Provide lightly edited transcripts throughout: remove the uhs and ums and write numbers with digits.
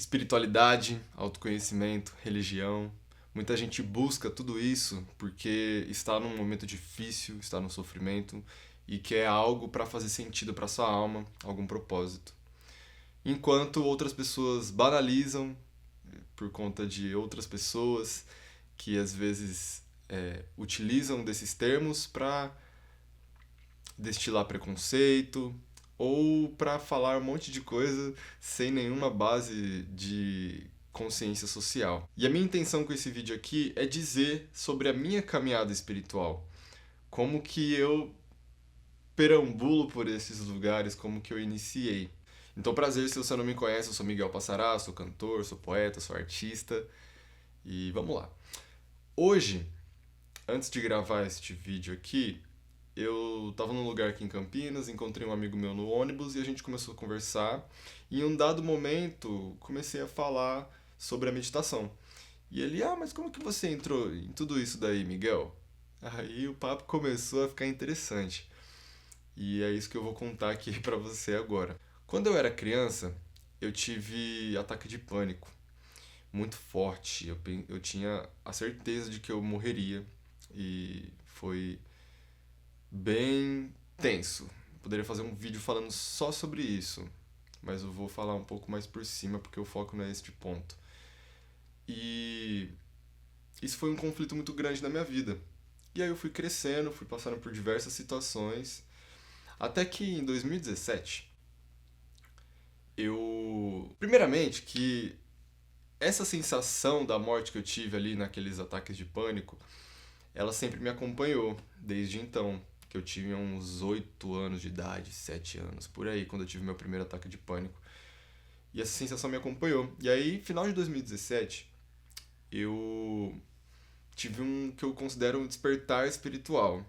Espiritualidade, autoconhecimento, religião. Muita gente busca tudo isso porque está num momento difícil, está no sofrimento e quer algo para fazer sentido para sua alma, algum propósito. Enquanto outras pessoas banalizam por conta de outras pessoas que às vezes utilizam desses termos para destilar preconceito ou para falar um monte de coisa sem nenhuma base de consciência social. E a minha intenção com esse vídeo aqui é dizer sobre a minha caminhada espiritual, como que eu perambulo por esses lugares, como que eu iniciei. Então, prazer, se você não me conhece, eu sou Miguel Passará, sou cantor, sou poeta, sou artista e vamos lá. Hoje, antes de gravar este vídeo aqui, eu tava num lugar aqui em Campinas, encontrei um amigo meu no ônibus e a gente começou a conversar. E em um dado momento, comecei a falar sobre a meditação. E ele, mas como que você entrou em tudo isso daí, Miguel? Aí o papo começou a ficar interessante. E é isso que eu vou contar aqui pra você agora. Quando eu era criança, eu tive ataque de pânico muito forte. Eu tinha a certeza de que eu morreria e foi bem tenso. Poderia fazer um vídeo falando só sobre isso, mas eu vou falar um pouco mais por cima porque o foco não é este ponto. E isso foi um conflito muito grande na minha vida. E aí eu fui crescendo, fui passando por diversas situações, até que em 2017 primeiramente que essa sensação da morte que eu tive ali naqueles ataques de pânico, ela sempre me acompanhou desde então, que eu tive uns 8 anos de idade, 7 anos, por aí, quando eu tive meu primeiro ataque de pânico. E essa sensação me acompanhou. E aí, final de 2017, eu tive um que eu considero um despertar espiritual.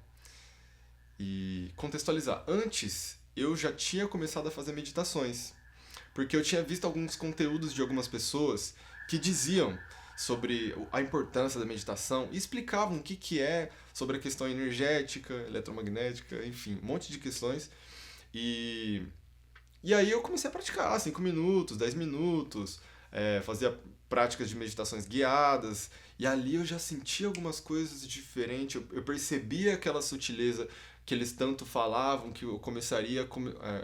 E contextualizar, antes eu já tinha começado a fazer meditações, porque eu tinha visto alguns conteúdos de algumas pessoas que diziam sobre a importância da meditação e explicavam o que, que é sobre a questão energética, eletromagnética, enfim, um monte de questões. E, e aí eu comecei a praticar 5 minutos, 10 minutos, fazia práticas de meditações guiadas, e ali eu já sentia algumas coisas diferentes, eu percebia aquela sutileza que eles tanto falavam, que eu começaria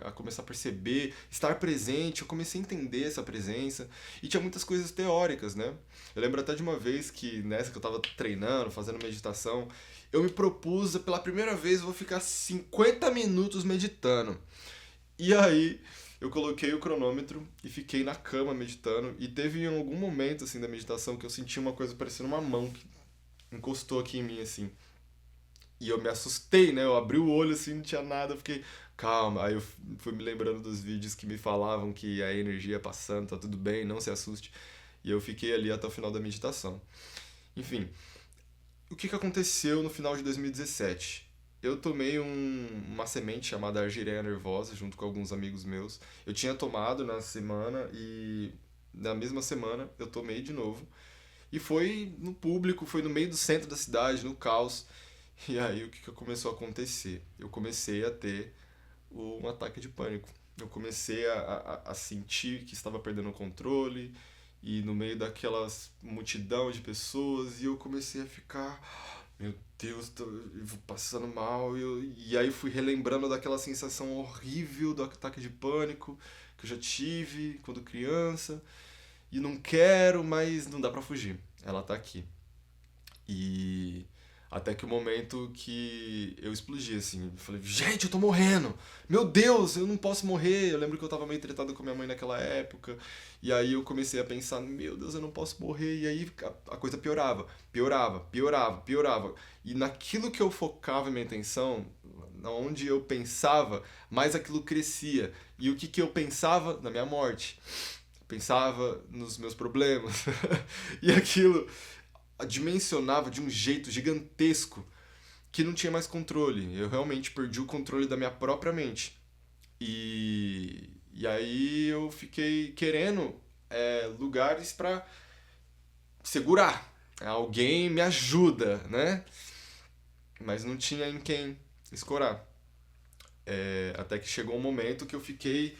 a começar a perceber, estar presente, eu comecei a entender essa presença, e tinha muitas coisas teóricas, né? Eu lembro até de uma vez que nessa que eu tava treinando, fazendo meditação, eu me propus, pela primeira vez, eu vou ficar 50 minutos meditando. E aí eu coloquei o cronômetro e fiquei na cama meditando. E teve em algum momento assim da meditação que eu senti uma coisa parecendo uma mão que encostou aqui em mim assim. E eu me assustei, né? Eu abri o olho assim, não tinha nada, eu fiquei calma. Aí eu fui me lembrando dos vídeos que me falavam que a energia ia passando, tá tudo bem, não se assuste. E eu fiquei ali até o final da meditação. Enfim, o que aconteceu no final de 2017? Eu tomei uma semente chamada argyreia nervosa junto com alguns amigos meus. Eu tinha tomado na semana e na mesma semana eu tomei de novo. E foi no público, foi no meio do centro da cidade, no caos. E aí o que começou a acontecer? Eu comecei a ter um ataque de pânico. Eu comecei a sentir que estava perdendo o controle e no meio daquelas multidão de pessoas e eu comecei a ficar, meu Deus, eu vou passando mal. E aí fui relembrando daquela sensação horrível do ataque de pânico que eu já tive quando criança e não quero, mas não dá pra fugir. Ela tá aqui. E até que o momento que eu explodi, assim. Eu falei, gente, eu tô morrendo! Meu Deus, eu não posso morrer! Eu lembro que eu tava meio tretado com minha mãe naquela época. E aí eu comecei a pensar, meu Deus, eu não posso morrer. E aí a coisa piorava, piorava, piorava, piorava. E naquilo que eu focava minha atenção, onde eu pensava, mais aquilo crescia. E o que, que eu pensava? Na minha morte. Pensava nos meus problemas. E aquilo dimensionava de um jeito gigantesco que não tinha mais controle. Eu realmente perdi o controle da minha própria mente. E aí eu fiquei querendo lugares para segurar. Alguém me ajuda, né? Mas não tinha em quem escorar. Até que chegou um momento que eu fiquei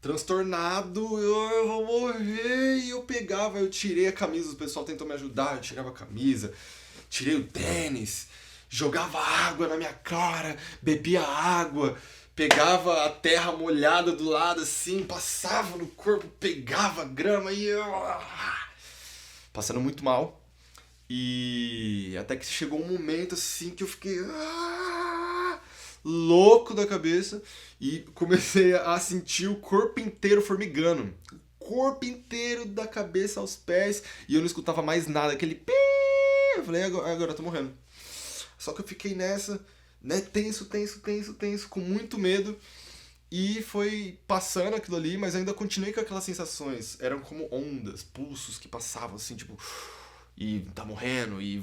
transtornado, eu vou morrer. E eu pegava, eu tirei a camisa, o pessoal tentou me ajudar, eu tirava a camisa, tirei o tênis, jogava água na minha cara, bebia água, pegava a terra molhada do lado assim, passava no corpo, pegava grama e passando muito mal. E até que chegou um momento assim que eu fiquei louco da cabeça e comecei a sentir o corpo inteiro formigando. O corpo inteiro, da cabeça aos pés, e eu não escutava mais nada, aquele pi. Eu falei, agora eu tô morrendo. Só que eu fiquei nessa, né, tenso, com muito medo. E foi passando aquilo ali, mas ainda continuei com aquelas sensações. Eram como ondas, pulsos que passavam assim, tipo, e tá morrendo, e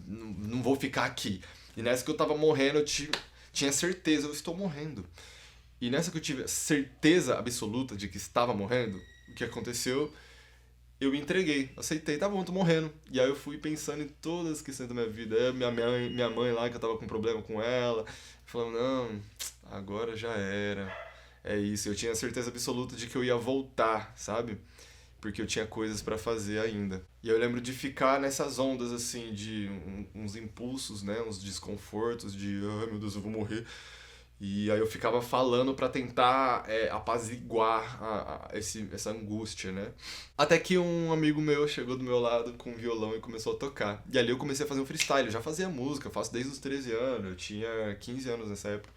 não vou ficar aqui. E nessa que eu tava morrendo, tinha certeza, eu estou morrendo. E nessa que eu tive certeza absoluta de que estava morrendo, o que aconteceu? Eu me entreguei, aceitei, tá bom, tô morrendo. E aí eu fui pensando em todas as questões da minha vida. Minha mãe lá, que eu tava com problema com ela, falando, não, agora já era. É isso, eu tinha certeza absoluta de que eu ia voltar, sabe? Porque eu tinha coisas pra fazer ainda. E eu lembro de ficar nessas ondas, assim, de uns impulsos, né? Uns desconfortos, de, ai meu Deus, eu vou morrer. E aí eu ficava falando pra tentar apaziguar essa angústia, né? Até que um amigo meu chegou do meu lado com um violão e começou a tocar. E ali eu comecei a fazer um freestyle. Eu já fazia música, eu faço desde os 13 anos. Eu tinha 15 anos nessa época.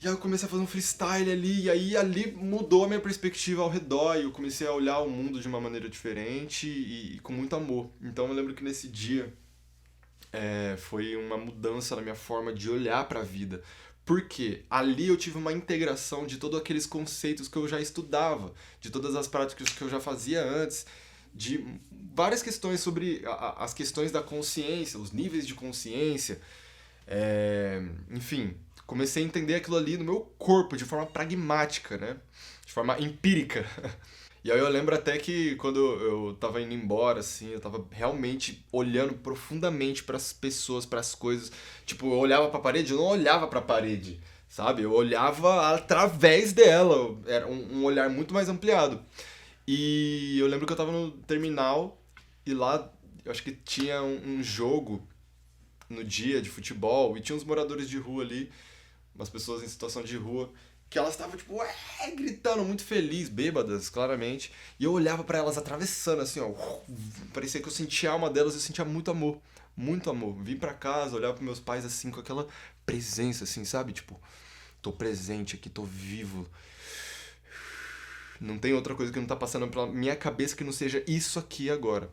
E aí eu comecei a fazer um freestyle ali, e aí ali mudou a minha perspectiva ao redor, e eu comecei a olhar o mundo de uma maneira diferente e com muito amor. Então eu lembro que nesse dia foi uma mudança na minha forma de olhar para a vida. Porque ali eu tive uma integração de todos aqueles conceitos que eu já estudava, de todas as práticas que eu já fazia antes, de várias questões sobre as questões da consciência, os níveis de consciência, enfim, comecei a entender aquilo ali no meu corpo de forma pragmática, né? De forma empírica. E aí eu lembro até que quando eu tava indo embora, assim, eu tava realmente olhando profundamente pras pessoas, pras coisas. Tipo, eu olhava pra parede, eu não olhava pra parede, sabe? Eu olhava através dela. Era um olhar muito mais ampliado. E eu lembro que eu tava no terminal e lá eu acho que tinha um jogo no dia de futebol e tinha uns moradores de rua ali, umas pessoas em situação de rua, que elas estavam, tipo, gritando, muito feliz, bêbadas, claramente. E eu olhava pra elas atravessando, assim, ó. Parecia que eu sentia a alma delas, eu sentia muito amor. Muito amor. Vim pra casa, olhava pros meus pais, assim, com aquela presença, assim, sabe? Tipo, tô presente aqui, tô vivo. Não tem outra coisa que não tá passando pela minha cabeça que não seja isso aqui agora.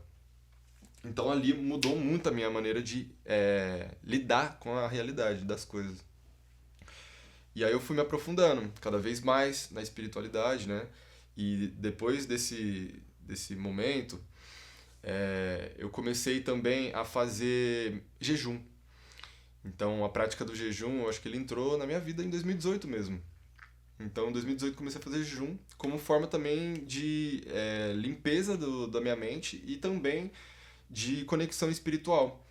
Então ali mudou muito a minha maneira de lidar com a realidade das coisas. E aí eu fui me aprofundando cada vez mais na espiritualidade, né? E depois desse momento, eu comecei também a fazer jejum. Então a prática do jejum, eu acho que ele entrou na minha vida em 2018 mesmo. Então em 2018 comecei a fazer jejum como forma também de limpeza da minha mente e também de conexão espiritual.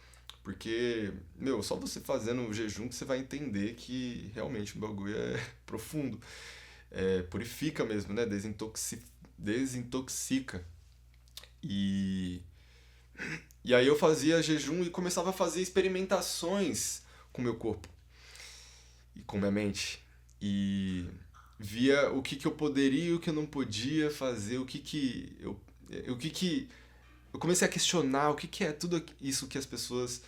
Porque, meu, só você fazendo o jejum que você vai entender que realmente o bagulho é profundo. Purifica mesmo, né? Desintoxica. E, e aí eu fazia jejum e começava a fazer experimentações com o meu corpo e com minha mente. E via o que eu poderia e o que eu não podia fazer, o que eu comecei a questionar o que é tudo isso que as pessoas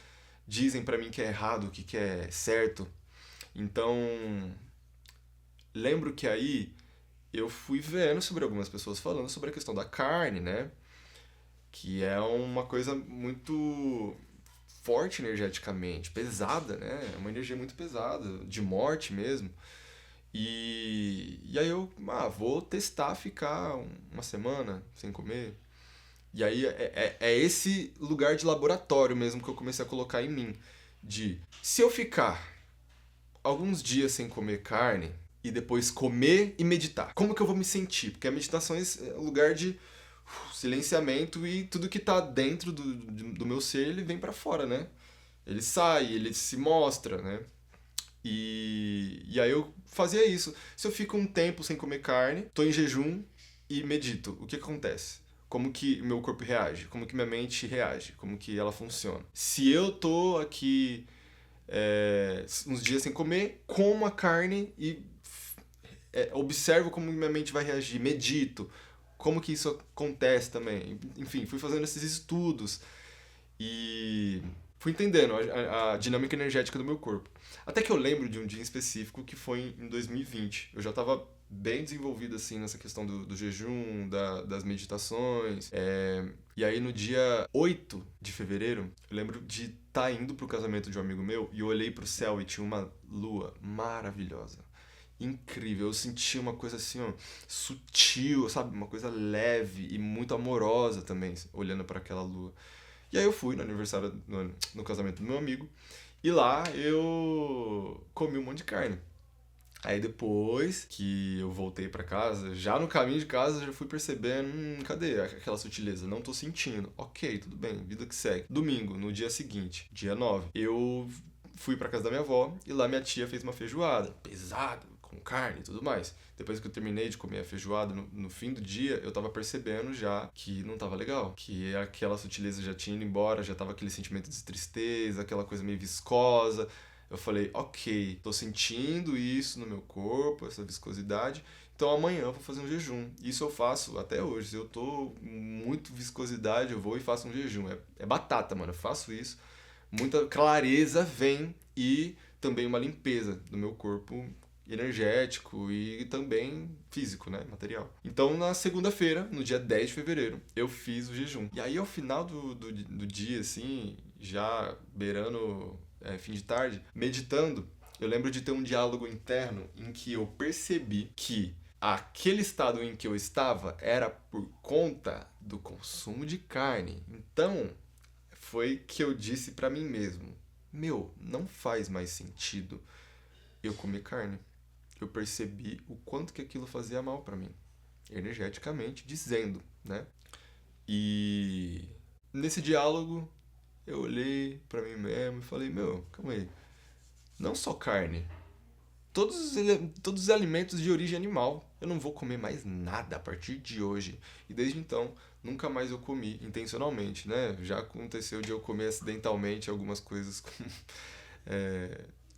dizem pra mim que é errado, o que é certo. Então, lembro que aí eu fui vendo sobre algumas pessoas falando sobre a questão da carne, né? Que é uma coisa muito forte energeticamente, pesada, né? É uma energia muito pesada, de morte mesmo. E aí eu vou testar ficar uma semana sem comer. E aí é esse lugar de laboratório mesmo que eu comecei a colocar em mim. De se eu ficar alguns dias sem comer carne e depois comer e meditar, como que eu vou me sentir? Porque a meditação é um lugar de silenciamento e tudo que tá dentro do meu ser, ele vem pra fora, né? Ele sai, ele se mostra, né? E aí eu fazia isso. Se eu fico um tempo sem comer carne, tô em jejum e medito, o que acontece? Como que meu corpo reage? Como que minha mente reage? Como que ela funciona? Se eu tô aqui uns dias sem comer, como a carne e observo como minha mente vai reagir, medito, como que isso acontece também. Enfim, fui fazendo esses estudos e fui entendendo a dinâmica energética do meu corpo. Até que eu lembro de um dia em específico que foi em 2020. Eu já estava bem desenvolvido assim nessa questão do jejum, das meditações. E aí no dia 8 de fevereiro, eu lembro de estar indo pro casamento de um amigo meu e eu olhei pro céu e tinha uma lua maravilhosa. Incrível, eu senti uma coisa assim, ó, sutil, sabe? Uma coisa leve e muito amorosa também, olhando para aquela lua. E aí eu fui no aniversário, no casamento do meu amigo, e lá eu comi um monte de carne. Aí depois que eu voltei pra casa, já no caminho de casa eu já fui percebendo, cadê aquela sutileza? Não tô sentindo. Ok, tudo bem, vida que segue. Domingo, no dia seguinte, dia 9, eu fui pra casa da minha avó e lá minha tia fez uma feijoada, pesada, com carne e tudo mais. Depois que eu terminei de comer a feijoada, no fim do dia, eu tava percebendo já que não tava legal. Que aquela sutileza já tinha ido embora, já tava aquele sentimento de tristeza, aquela coisa meio viscosa. Eu falei, ok, tô sentindo isso no meu corpo, essa viscosidade, então amanhã eu vou fazer um jejum. Isso eu faço até hoje. Se eu tô muito viscosidade, eu vou e faço um jejum. É batata, mano. Eu faço isso. Muita clareza vem e também uma limpeza do meu corpo energético e também físico, né, material. Então, na segunda-feira, no dia 10 de fevereiro, eu fiz o jejum. E aí, ao final do dia, assim, já beirando fim de tarde, meditando, eu lembro de ter um diálogo interno em que eu percebi que aquele estado em que eu estava era por conta do consumo de carne. Então, foi que eu disse pra mim mesmo: meu, não faz mais sentido eu comer carne. Eu percebi o quanto que aquilo fazia mal pra mim, energeticamente dizendo, né? E nesse diálogo eu olhei pra mim mesmo e falei: meu, calma aí, não só carne, todos os alimentos de origem animal. Eu não vou comer mais nada a partir de hoje. E desde então, nunca mais eu comi intencionalmente, né? Já aconteceu de eu comer acidentalmente algumas coisas com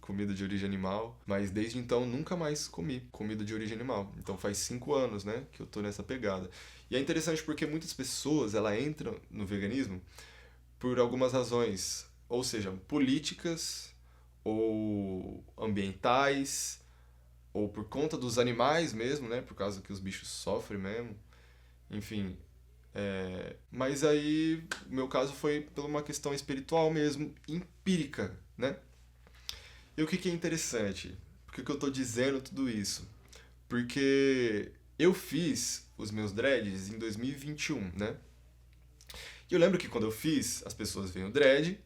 comida de origem animal, mas desde então nunca mais comi comida de origem animal. Então faz 5 anos, né, que eu tô nessa pegada. E é interessante porque muitas pessoas, ela entram no veganismo por algumas razões, ou seja, políticas ou ambientais, ou por conta dos animais mesmo, né? Por causa que os bichos sofrem mesmo. Enfim. Mas aí, o meu caso foi por uma questão espiritual mesmo, empírica, né? E o que é interessante? Por que eu tô dizendo tudo isso? Porque eu fiz os meus dreads em 2021, né? E eu lembro que quando eu fiz, as pessoas veem o dread.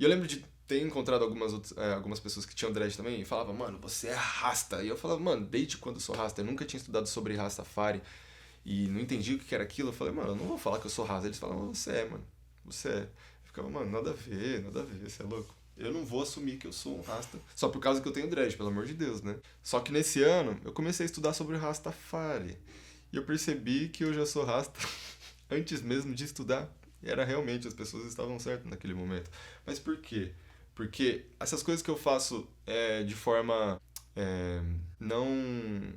E eu lembro de ter encontrado algumas pessoas que tinham dread também e falavam, mano, você é rasta. E eu falava, mano, desde quando eu sou rasta? Eu nunca tinha estudado sobre Rastafari e não entendi o que era aquilo. Eu falei, mano, eu não vou falar que eu sou rasta. Eles falavam, você é, mano. Você é. Eu ficava, mano, nada a ver, você é louco. Eu não vou assumir que eu sou um rasta só por causa que eu tenho dread, pelo amor de Deus, né? Só que nesse ano eu comecei a estudar sobre o Rastafari. E eu percebi que eu já sou rasta antes mesmo de estudar. E era realmente, as pessoas estavam certas naquele momento. Mas por quê? Porque essas coisas que eu faço de forma não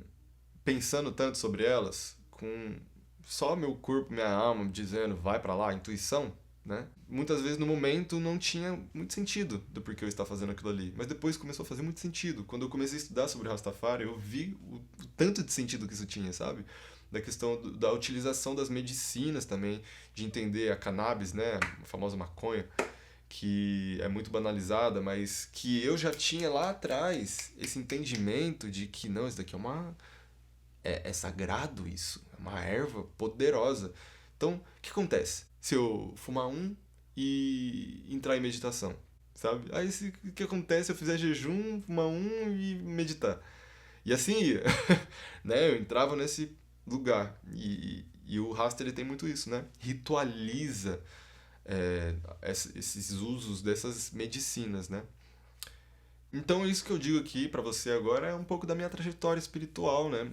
pensando tanto sobre elas, com só meu corpo, minha alma dizendo vai pra lá, intuição, né? Muitas vezes no momento não tinha muito sentido do porquê eu estava fazendo aquilo ali, mas depois começou a fazer muito sentido. Quando eu comecei a estudar sobre Rastafari, eu vi o tanto de sentido que isso tinha, sabe? Da questão da utilização das medicinas também, de entender a cannabis, né, a famosa maconha, que é muito banalizada, mas que eu já tinha lá atrás esse entendimento de que não, isso daqui é sagrado isso, é uma erva poderosa. Então, o que acontece se eu fumar um e entrar em meditação, sabe? Aí o que acontece se eu fizer jejum, fumar um e meditar? E assim ia, né? Eu entrava nesse lugar. E o Rasta ele tem muito isso, né? Ritualiza esses usos dessas medicinas, né? Então, isso que eu digo aqui pra você agora é um pouco da minha trajetória espiritual, né?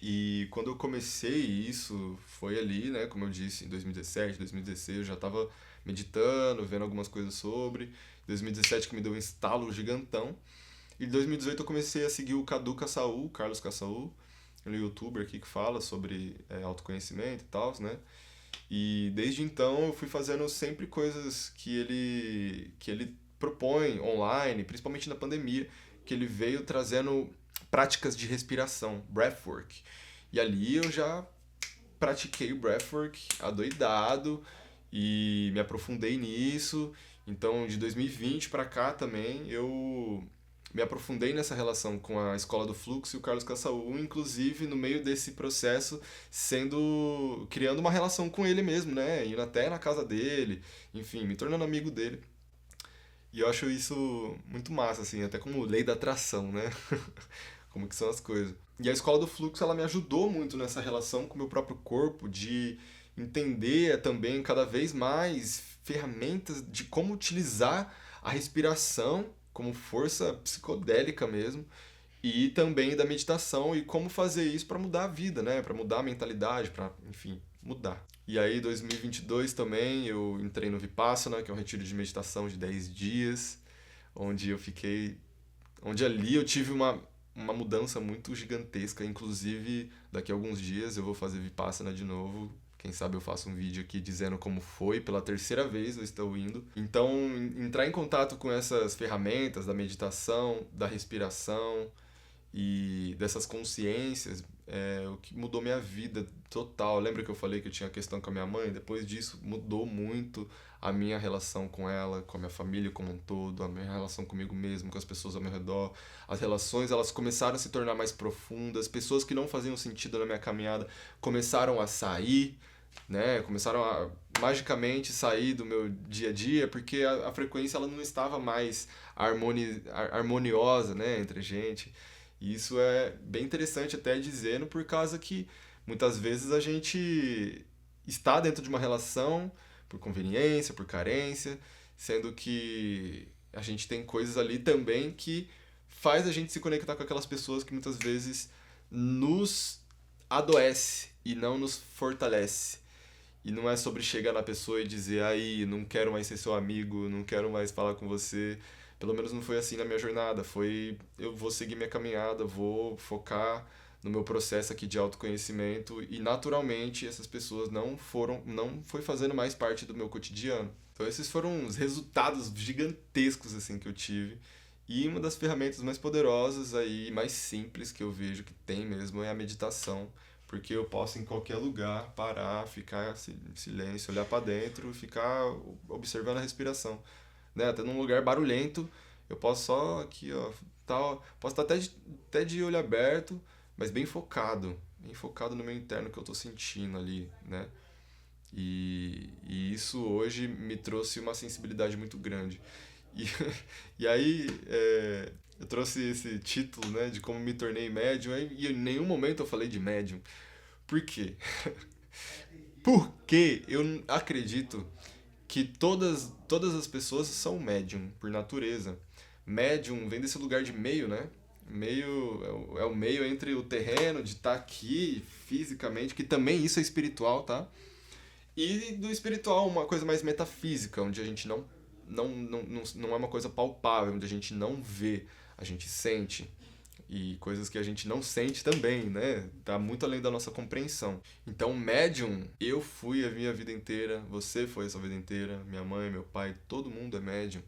E quando eu comecei isso, foi ali, né, como eu disse, em 2017, 2016, eu já estava meditando, vendo algumas coisas sobre. 2017 que me deu um estalo gigantão. E em 2018 eu comecei a seguir o Cadu Caçaú, Carlos Caçaú, ele é um youtuber aqui que fala sobre autoconhecimento e tal, né? E desde então eu fui fazendo sempre coisas que ele propõe online, principalmente na pandemia, que ele veio trazendo práticas de respiração, breathwork. E ali eu já pratiquei o breathwork adoidado e me aprofundei nisso. Então, de 2020 para cá também, eu me aprofundei nessa relação com a Escola do Fluxo e o Carlos Caçaú, inclusive no meio desse processo, criando uma relação com ele mesmo, né? Indo até na casa dele, enfim, me tornando amigo dele. E eu acho isso muito massa, assim, até como lei da atração, né? Como que são as coisas. E a escola do fluxo, ela me ajudou muito nessa relação com o meu próprio corpo, de entender também cada vez mais ferramentas de como utilizar a respiração como força psicodélica mesmo, e também da meditação e como fazer isso para mudar a vida, né? Para mudar a mentalidade, para, enfim, mudar. E aí, 2022 também, eu entrei no Vipassana, que é um retiro de meditação de 10 dias, onde eu fiquei onde ali eu tive uma mudança muito gigantesca. Inclusive, daqui a alguns dias eu vou fazer Vipassana de novo. Quem sabe eu faço um vídeo aqui dizendo como foi. Pela terceira vez eu estou indo. Então, entrar em contato com essas ferramentas da meditação, da respiração, e dessas consciências é o que mudou minha vida total. Lembra que eu falei que eu tinha questão com a minha mãe? Depois disso mudou muito a minha relação com ela, com a minha família como um todo, a minha relação comigo mesmo, com as pessoas ao meu redor. As relações, elas começaram a se tornar mais profundas. Pessoas que não faziam sentido na minha caminhada começaram a sair, né? Começaram a magicamente sair do meu dia a dia, porque a frequência ela não estava mais harmoniosa, né, entre a gente. E isso é bem interessante até dizendo, por causa que muitas vezes a gente está dentro de uma relação por conveniência, por carência, sendo que a gente tem coisas ali também que faz a gente se conectar com aquelas pessoas que muitas vezes nos adoece e não nos fortalece. E não é sobre chegar na pessoa e dizer, aí, não quero mais ser seu amigo, não quero mais falar com você. Pelo menos não foi assim na minha jornada. Foi, eu vou seguir minha caminhada, vou focar no meu processo aqui de autoconhecimento e naturalmente essas pessoas não foi fazendo mais parte do meu cotidiano. Então esses foram os resultados gigantescos assim que eu tive. E uma das ferramentas mais poderosas aí, mais simples que eu vejo que tem mesmo é a meditação, porque eu posso em qualquer lugar parar, ficar em silêncio, olhar para dentro e ficar observando a respiração, né? Até num lugar barulhento, eu posso só aqui, ó, tal, posso estar até de olho aberto, mas bem focado no meu interno que eu tô sentindo ali, né? E isso hoje me trouxe uma sensibilidade muito grande. E, e aí, eu trouxe esse título, né, de como me tornei médium, e em nenhum momento eu falei de médium. Por quê? Porque eu acredito que todas as pessoas são médium, por natureza. Médium vem desse lugar de meio, né? Meio é o meio entre o terreno, de estar aqui fisicamente, que também isso é espiritual, tá? E do espiritual, uma coisa mais metafísica, onde a gente não é uma coisa palpável, onde a gente não vê, a gente sente. E coisas que a gente não sente também, né? Tá muito além da nossa compreensão. Então, médium, eu fui a minha vida inteira, você foi a sua vida inteira, minha mãe, meu pai, todo mundo é médium.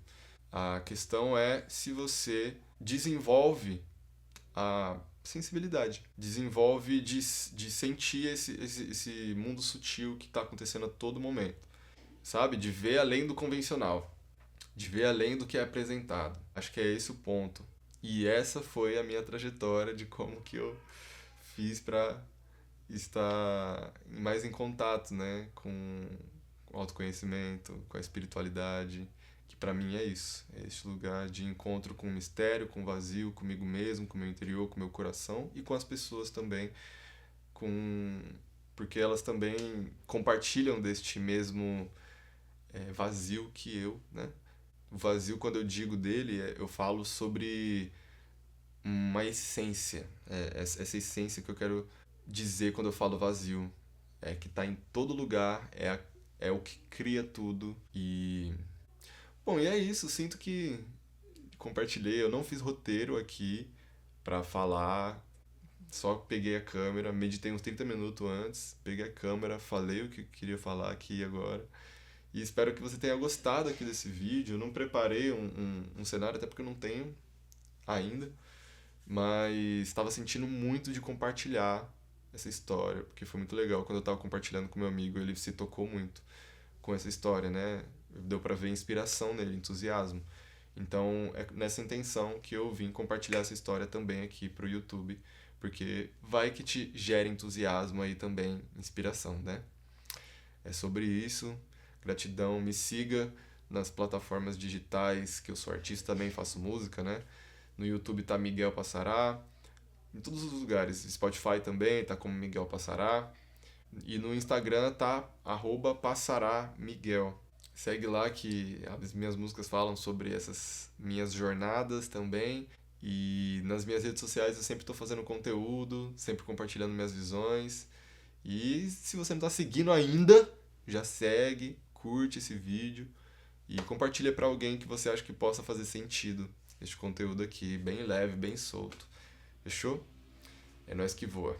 A questão é se você desenvolve a sensibilidade, desenvolve de sentir esse mundo sutil que está acontecendo a todo momento, sabe? De ver além do convencional, de ver além do que é apresentado. Acho que é esse o ponto. E essa foi a minha trajetória de como que eu fiz para estar mais em contato, né, com o autoconhecimento, com a espiritualidade, que para mim é isso, é esse lugar de encontro com o mistério, com o vazio, comigo mesmo, com o meu interior, com o meu coração e com as pessoas também, com porque elas também compartilham deste mesmo vazio que eu, né? O vazio, quando eu digo dele, eu falo sobre uma essência. Essa essência que eu quero dizer quando eu falo vazio. É que tá em todo lugar, é o que cria tudo. Bom, e é isso. Sinto que compartilhei. Eu não fiz roteiro aqui pra falar. Só peguei a câmera, meditei uns 30 minutos antes, peguei a câmera, falei o que eu queria falar aqui agora. E espero que você tenha gostado aqui desse vídeo. Eu não preparei um cenário, até porque eu não tenho ainda. Mas estava sentindo muito de compartilhar essa história, porque foi muito legal. Quando eu estava compartilhando com meu amigo, ele se tocou muito com essa história, né? Deu para ver inspiração nele, entusiasmo. Então é nessa intenção que eu vim compartilhar essa história também aqui pro YouTube, porque vai que te gera entusiasmo aí também, inspiração, né? É sobre isso. Gratidão, me siga nas plataformas digitais, que eu sou artista também, faço música, né? No YouTube tá Miguel Passará, em todos os lugares. Spotify também tá como Miguel Passará. E no Instagram tá @passaramiguel. Segue lá que as minhas músicas falam sobre essas minhas jornadas também. E nas minhas redes sociais eu sempre estou fazendo conteúdo, sempre compartilhando minhas visões. E se você não está seguindo ainda, já segue, curte esse vídeo e compartilha para alguém que você acha que possa fazer sentido este conteúdo aqui, bem leve, bem solto. Fechou? É nóis que voa.